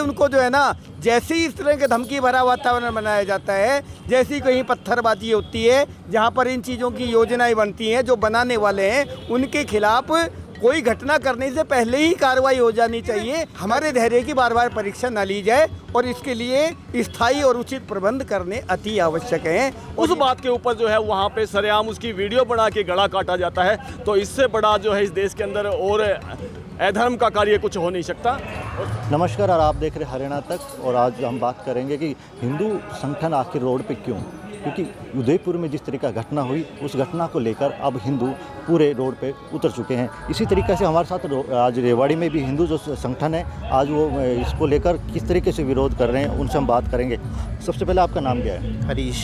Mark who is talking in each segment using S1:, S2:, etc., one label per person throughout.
S1: उनको जो है ना, जैसे ही इस तरह के धमकी भरा वातावरण बनाया जाता है, जैसे ही कहीं पत्थरबाजी होती है, जहाँ पर इन चीज़ों की योजनाएं बनती हैं, जो बनाने वाले हैं उनके खिलाफ कोई घटना करने से पहले ही कार्रवाई हो जानी चाहिए। हमारे धैर्य की बार बार परीक्षा न ली जाए और इसके लिए स्थायी और उचित प्रबंध करने अति आवश्यक हैं।
S2: उस बात के ऊपर जो है वहाँ पे सरेआम उसकी वीडियो बना के गला काटा जाता है, तो इससे बड़ा जो है इस देश के अंदर और अधर्म का कार्य कुछ हो नहीं सकता।
S3: नमस्कार, और आप देख रहे हरियाणा तक। और आज हम बात करेंगे कि हिंदू संगठन आखिर रोड पे क्यों, क्योंकि उदयपुर में जिस तरीका घटना हुई उस घटना को लेकर अब हिंदू पूरे रोड पे उतर चुके हैं। इसी तरीके से हमारे साथ आज रेवाड़ी में भी हिंदू जो संगठन है, आज वो इसको लेकर किस तरीके से विरोध कर रहे हैं उनसे हम बात करेंगे। सबसे पहले आपका नाम क्या है?
S4: हरीश।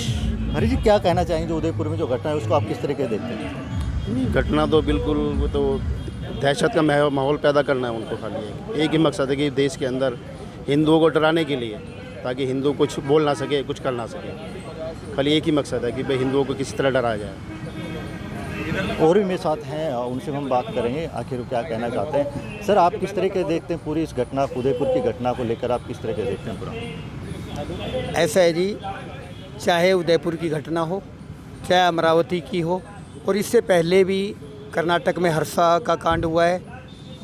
S3: हरीश जी, क्या कहना चाहेंगे जो उदयपुर में जो घटना है उसको आप किस तरीके से देखते हैं?
S4: घटना तो बिल्कुल, वो तो दहशत का माहौल पैदा करना है उनको। खाली एक ही मकसद है कि देश के अंदर हिंदुओं को डराने के लिए, ताकि हिंदू कुछ बोल ना सके, कुछ कर ना सके। खाली एक ही मकसद है कि भाई हिंदुओं को किसी तरह डराया जाए।
S3: और भी मेरे साथ हैं, उनसे हम बात करेंगे आखिर क्या कहना चाहते हैं। सर, आप किस तरीके देखते हैं पूरी इस घटना, उदयपुर की घटना को लेकर आप किस तरीके देखते हैं पूरा?
S1: ऐसा है जी, चाहे उदयपुर की घटना हो, चाहे अमरावती की हो, और इससे पहले भी कर्नाटक में हर्षा का कांड हुआ है,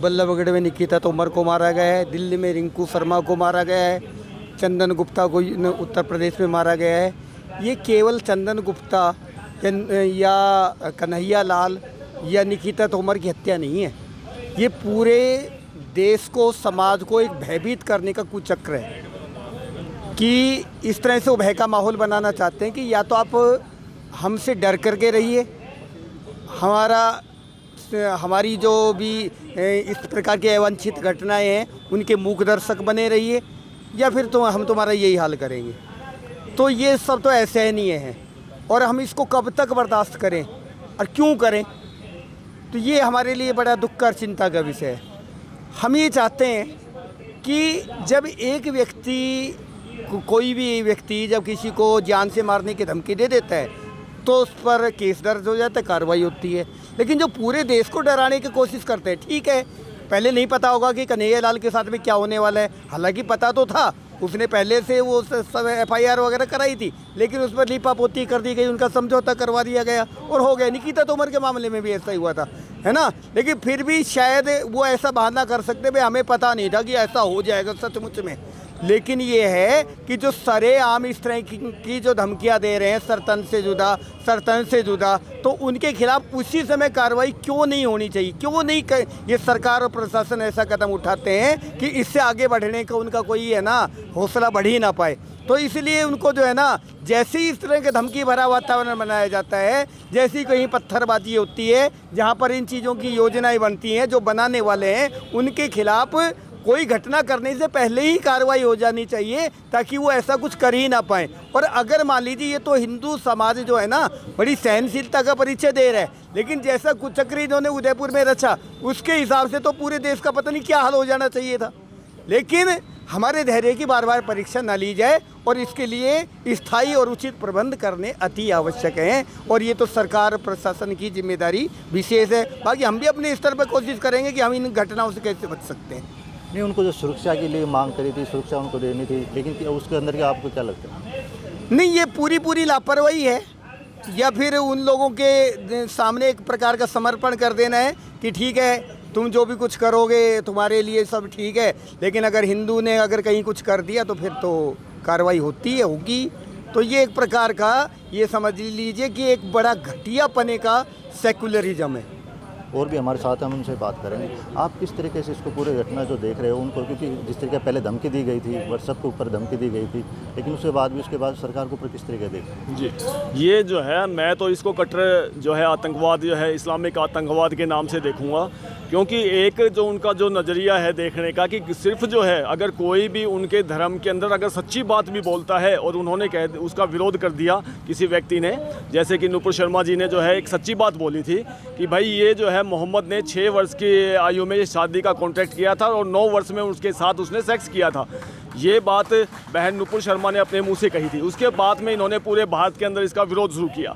S1: बल्लभगढ़ में निकिता तोमर को मारा गया है, दिल्ली में रिंकू शर्मा को मारा गया है, चंदन गुप्ता को उत्तर प्रदेश में मारा गया है। ये केवल चंदन गुप्ता या कन्हैया लाल या निकिता तोमर की हत्या नहीं है, ये पूरे देश को, समाज को एक भयभीत करने का कुचक्र है कि इस तरह से वो भय का माहौल बनाना चाहते हैं कि या तो आप हमसे डर करके रहिए, हमारी जो भी इस प्रकार की अवांछित घटनाएं हैं उनके मूक दर्शक बने रहिए, या फिर तो हम तुम्हारा यही हाल करेंगे। तो ये सब तो ऐसे नहीं है, और हम इसको कब तक बर्दाश्त करें और क्यों करें, तो ये हमारे लिए बड़ा दुख और चिंता का विषय है। हम ये चाहते हैं कि जब एक व्यक्ति, कोई भी व्यक्ति जब किसी को जान से मारने की धमकी दे देता है तो उस पर केस दर्ज हो जाता है, कार्रवाई होती है। लेकिन जो पूरे देश को डराने की कोशिश करते हैं, ठीक है, पहले नहीं पता होगा कि कन्हैया लाल के साथ में क्या होने वाला है, हालांकि पता तो था, उसने पहले से वो सब FIR वगैरह कराई थी, लेकिन उस पर लीपापोती कर दी गई, उनका समझौता करवा दिया गया और हो गया। निकिता तोमर के मामले में भी ऐसा ही हुआ था, है ना। लेकिन फिर भी शायद वो ऐसा बहाना कर सकते, भाई हमें पता नहीं था कि ऐसा हो जाएगा सचमुच में। लेकिन ये है कि जो सरेआम इस तरह की जो धमकियां दे रहे हैं, सरतन से जुदा, तो उनके खिलाफ उसी समय कार्रवाई क्यों नहीं होनी चाहिए? क्यों नहीं ये सरकार और प्रशासन ऐसा कदम उठाते हैं कि इससे आगे बढ़ने का उनका कोई है ना हौसला बढ़ ही ना पाए? तो इसलिए उनको जो है ना, जैसे ही इस तरह के धमकी भरा वातावरण बनाया जाता है, जैसे ही कहीं पत्थरबाजी होती है, जहाँ पर इन चीज़ों की योजनाएं बनती हैं, जो बनाने वाले हैं उनके खिलाफ कोई घटना करने से पहले ही कार्रवाई हो जानी चाहिए, ताकि वो ऐसा कुछ कर ही ना पाए। और अगर मान लीजिए, ये तो हिंदू समाज जो है ना बड़ी सहनशीलता का परिचय दे रहा है, लेकिन जैसा कुचक्र इन्होंने उदयपुर में रचा उसके हिसाब से तो पूरे देश का पता नहीं क्या हाल हो जाना चाहिए था। लेकिन हमारे धैर्य की बार बार परीक्षा न ली जाए और इसके लिए स्थायी और उचित प्रबंध करने अति आवश्यक हैं, और ये तो सरकार प्रशासन की जिम्मेदारी विशेष है। बाकी हम भी अपने स्तर पर कोशिश करेंगे कि हम इन घटनाओं से कैसे बच सकते हैं।
S3: नहीं, उनको जो सुरक्षा के लिए मांग करी थी, सुरक्षा उनको देनी थी, लेकिन उसके अंदर क्या आपको क्या लगता है?
S1: नहीं, ये पूरी लापरवाही है, या फिर उन लोगों के सामने एक प्रकार का समर्पण कर देना है कि ठीक है, तुम जो भी कुछ करोगे तुम्हारे लिए सब ठीक है, लेकिन अगर हिंदू ने अगर कहीं कुछ कर दिया तो फिर तो कार्रवाई होगी। तो ये एक प्रकार का, ये समझ लीजिए कि एक बड़ा घटियापने का सेकुलरिज्म है।
S3: और भी हमारे साथ हम उनसे बात करेंगे। आप किस तरीके से इसको पूरे घटना जो देख रहे हो उनको, क्योंकि जिस तरीके पहले धमकी दी गई थी, व्हाट्सएप के ऊपर धमकी दी गई थी, लेकिन उसके बाद भी उसके बाद सरकार को ऊपर किस तरीके देखें?
S2: जी, ये जो है, मैं तो इसको कट्टर जो है आतंकवाद जो है, इस्लामिक आतंकवाद के नाम से देखूंगा, क्योंकि एक जो उनका जो नज़रिया है देखने का कि सिर्फ जो है अगर कोई भी उनके धर्म के अंदर अगर सच्ची बात भी बोलता है और उन्होंने उसका विरोध कर दिया किसी व्यक्ति ने, जैसे कि नुपुर शर्मा जी ने जो है एक सच्ची बात बोली थी कि भाई ये जो है मोहम्मद ने 6 वर्ष की आयु में शादी का कॉन्ट्रैक्ट किया था और 9 वर्ष में उसके साथ उसने सेक्स किया था। ये बात बहन नुपुर शर्मा ने अपने मुंह से कही थी। उसके बाद में इन्होंने पूरे भारत के अंदर इसका विरोध शुरू किया।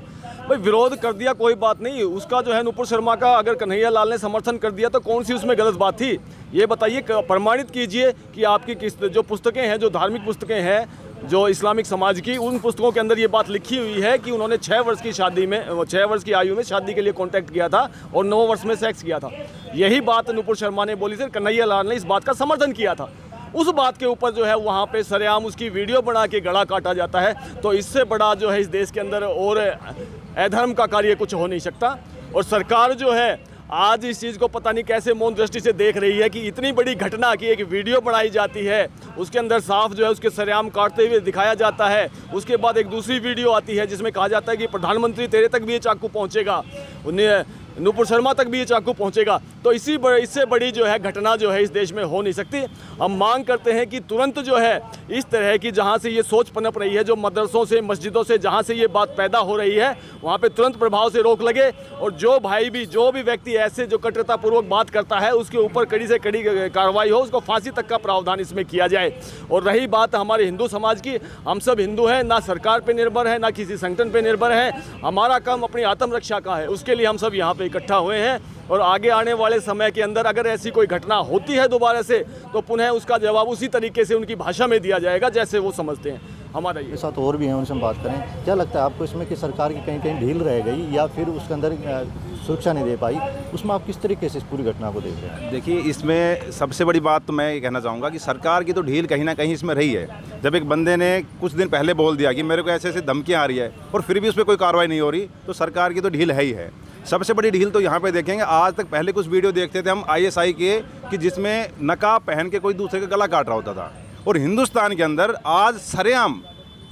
S2: भाई विरोध कर दिया कोई बात नहीं, उसका जो है नुपुर शर्मा का अगर कन्हैया लाल ने समर्थन कर दिया तो कौन सी उसमें गलत बात थी? ये बताइए, प्रमाणित कीजिए कि आपकी किस जो पुस्तकें हैं, जो धार्मिक पुस्तकें हैं, जो इस्लामिक समाज की, उन पुस्तकों के अंदर ये बात लिखी हुई है कि उन्होंने 6 वर्ष की शादी में, 6 वर्ष की आयु में शादी के लिए कांटेक्ट किया था और 9 वर्ष में सेक्स किया था। यही बात नुपुर शर्मा ने बोली थी, कन्हैया लाल ने इस बात का समर्थन किया था। उस बात के ऊपर जो है वहाँ पे सरेआम उसकी वीडियो बना के गला काटा जाता है। तो इससे बड़ा जो है इस देश के अंदर और अधर्म का कार्य कुछ हो नहीं सकता। और सरकार जो है आज इस चीज़ को पता नहीं कैसे मौन दृष्टि से देख रही है कि इतनी बड़ी घटना की एक वीडियो बनाई जाती है, उसके अंदर साफ जो है उसके सरेआम काटते हुए दिखाया जाता है। उसके बाद एक दूसरी वीडियो आती है जिसमें कहा जाता है कि प्रधानमंत्री तेरे तक भी ये चाकू पहुंचेगा, उन्हें नुपुर शर्मा तक भी ये चाकू पहुंचेगा। तो इससे बड़ी जो है घटना जो है इस देश में हो नहीं सकती। हम मांग करते हैं कि तुरंत जो है इस तरह की जहां से ये सोच पनप रही है, जो मदरसों से, मस्जिदों से जहां से ये बात पैदा हो रही है, वहां पे तुरंत प्रभाव से रोक लगे। और जो भी व्यक्ति ऐसे जो कट्टरतापूर्वक बात करता है उसके ऊपर कड़ी से कड़ी कार्रवाई हो, उसको फांसी तक का प्रावधान इसमें किया जाए। और रही बात हमारे हिंदू समाज की, हम सब हिंदू हैं, ना सरकार पे निर्भर है, ना किसी संगठन पे निर्भर है। हमारा काम अपनी आत्मरक्षा का है, उसके लिए हम सब यहाँ पे इकट्ठा हुए हैं। और आगे आने वाले समय के अंदर अगर ऐसी कोई घटना होती है दोबारा से, तो पुनः उसका जवाब उसी तरीके से उनकी भाषा में दिया जाएगा जैसे वो समझते हैं। हमारा ये
S3: साथ और भी हैं, उनसे हम बात करें। क्या लगता है आपको इसमें कि सरकार की कहीं कहीं ढील रह गई या फिर उसके अंदर सुरक्षा नहीं दे पाई, उसमें आप किस तरीके से इस पूरी घटना को देख रहे हैं?
S5: देखिए, इसमें सबसे बड़ी बात तो मैं ये कहना चाहूँगा कि सरकार की तो ढील कहीं ना कहीं इसमें रही है। जब एक बंदे ने कुछ दिन पहले बोल दिया कि मेरे को ऐसे ऐसे धमकियाँ आ रही है और फिर भी उस पर कोई कार्रवाई नहीं हो रही, तो सरकार की तो ढील है ही है। सबसे बड़ी ढील तो यहाँ पे देखेंगे, आज तक पहले कुछ वीडियो देखते थे हम ISI के कि जिसमें नकाब पहन के कोई दूसरे का गला काट रहा होता था, और हिंदुस्तान के अंदर आज सरेआम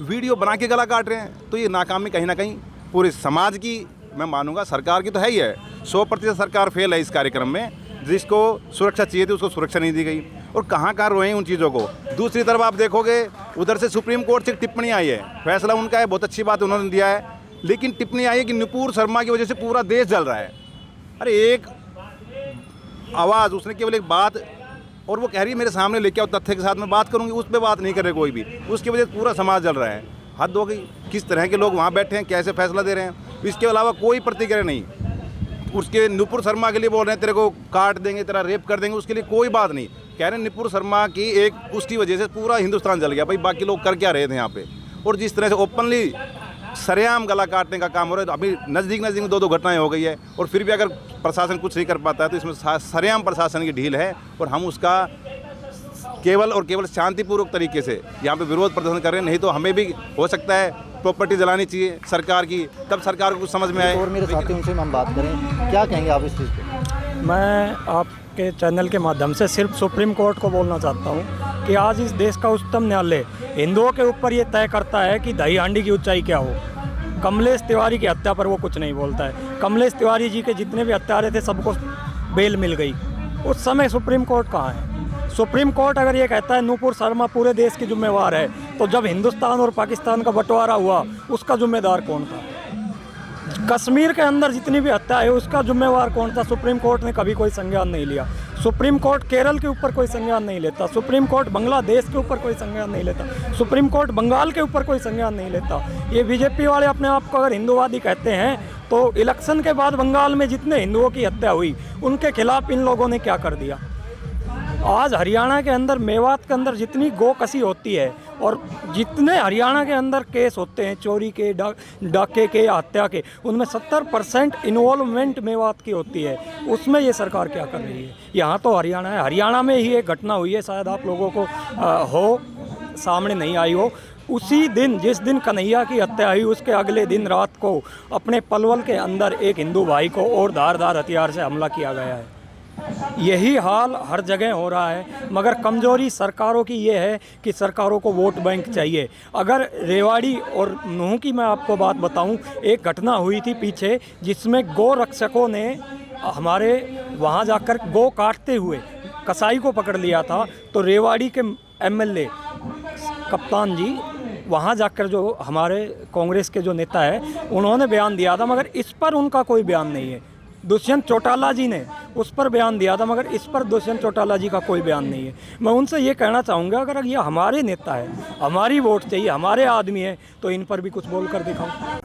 S5: वीडियो बना के गला काट रहे हैं। तो ये नाकामी कहीं ना कहीं पूरे समाज की, मैं मानूंगा सरकार की तो है ही है। 100% सरकार फेल है इस कार्यक्रम में। जिसको सुरक्षा चाहिए थी उसको सुरक्षा नहीं दी गई, और कहाँ रोए उन चीज़ों को। दूसरी तरफ आप देखोगे उधर से सुप्रीम कोर्ट से टिप्पणी आई है, फैसला उनका है, बहुत अच्छी बात उन्होंने दिया है, लेकिन टिप्पणी आई है कि नुपुर शर्मा की वजह से पूरा देश जल रहा है। अरे एक आवाज़, उसने केवल एक बात, और वो कह रही है मेरे सामने लेके आओ, तथ्य के साथ में बात करूंगी, उस पर बात नहीं करे कोई भी, उसकी वजह से पूरा समाज जल रहा है। हद हो गई। किस तरह के लोग वहाँ बैठे हैं, कैसे फैसला दे रहे हैं, इसके अलावा कोई प्रतिक्रिया नहीं। उसके नुपुर शर्मा के लिए बोल रहे हैं तेरे को काट देंगे, तेरा रेप कर देंगे, उसके लिए कोई बात नहीं। कह रहे हैं नुपुर शर्मा की एक उसकी वजह से पूरा हिंदुस्तान जल गया। भाई बाकी लोग कर क्या रहे थे यहाँ पे? और जिस तरह से ओपनली सरेआम गला काटने का काम हो रहा है, तो अभी नज़दीक में 2 घटनाएं हो गई है, और फिर भी अगर प्रशासन कुछ नहीं कर पाता है तो इसमें सरेआम प्रशासन की ढील है। और हम उसका केवल और केवल शांतिपूर्वक तरीके से यहाँ पे विरोध प्रदर्शन कर रहे हैं। नहीं तो हमें भी हो सकता है प्रॉपर्टी जलानी चाहिए सरकार की, तब सरकार को कुछ समझ में आए।
S3: और मेरे साथी उनसे हम बात करें, क्या कहेंगे आप इस चीज़ पे?
S6: मैं आपके चैनल के माध्यम से सिर्फ सुप्रीम कोर्ट को बोलना चाहता हूँ कि आज इस देश का उच्चतम न्यायालय हिंदुओं के ऊपर ये तय करता है कि दही हांडी की ऊंचाई क्या हो। कमलेश तिवारी की हत्या पर वो कुछ नहीं बोलता है। कमलेश तिवारी जी के जितने भी हत्यारे थे सबको बेल मिल गई। उस समय सुप्रीम कोर्ट कहाँ है? सुप्रीम कोर्ट अगर ये कहता है नुपुर शर्मा पूरे देश की जिम्मेवार है, तो जब हिंदुस्तान और पाकिस्तान का बंटवारा हुआ उसका जिम्मेदार कौन था? कश्मीर के अंदर जितनी भी हत्या है उसका जिम्मेवार कौन था? सुप्रीम कोर्ट ने कभी कोई संज्ञान नहीं लिया। सुप्रीम कोर्ट केरल के ऊपर कोई संज्ञान नहीं लेता। सुप्रीम कोर्ट बांग्लादेश के ऊपर कोई संज्ञान नहीं लेता। सुप्रीम कोर्ट बंगाल के ऊपर कोई संज्ञान नहीं लेता। ये बीजेपी वाले अपने आप को अगर हिंदूवादी कहते हैं, तो इलेक्शन के बाद बंगाल में जितने हिंदुओं की हत्या हुई उनके खिलाफ इन लोगों ने क्या कर दिया? आज हरियाणा के अंदर, मेवात के अंदर जितनी गोकसी होती है और जितने हरियाणा के अंदर केस होते हैं चोरी के, डाके के, हत्या के, उनमें 70% इन्वॉल्वमेंट मेवात की होती है। उसमें ये सरकार क्या कर रही है? यहाँ तो हरियाणा है, हरियाणा में ही एक घटना हुई है, शायद आप लोगों को सामने नहीं आई हो। उसी दिन, जिस दिन कन्हैया की हत्या हुई, उसके अगले दिन रात को अपने पलवल के अंदर एक हिंदू भाई को और धारदार हथियार से हमला किया गया है। यही हाल हर जगह हो रहा है, मगर कमजोरी सरकारों की ये है कि सरकारों को वोट बैंक चाहिए। अगर रेवाड़ी और नूह की मैं आपको बात बताऊं, एक घटना हुई थी पीछे जिसमें गौ रक्षकों ने हमारे वहां जाकर गौ काटते हुए कसाई को पकड़ लिया था, तो रेवाड़ी के MLA कप्तान जी वहाँ जाकर, जो हमारे कांग्रेस के जो नेता है, उन्होंने बयान दिया था, मगर इस पर उनका कोई बयान नहीं है। दुष्यंत चौटाला जी ने उस पर बयान दिया था, मगर इस पर दुष्यंत चौटाला जी का कोई बयान नहीं है। मैं उनसे ये कहना चाहूँगा, अगर ये हमारे नेता है, हमारी वोट चाहिए, हमारे आदमी है, तो इन पर भी कुछ बोल कर दिखाऊँ।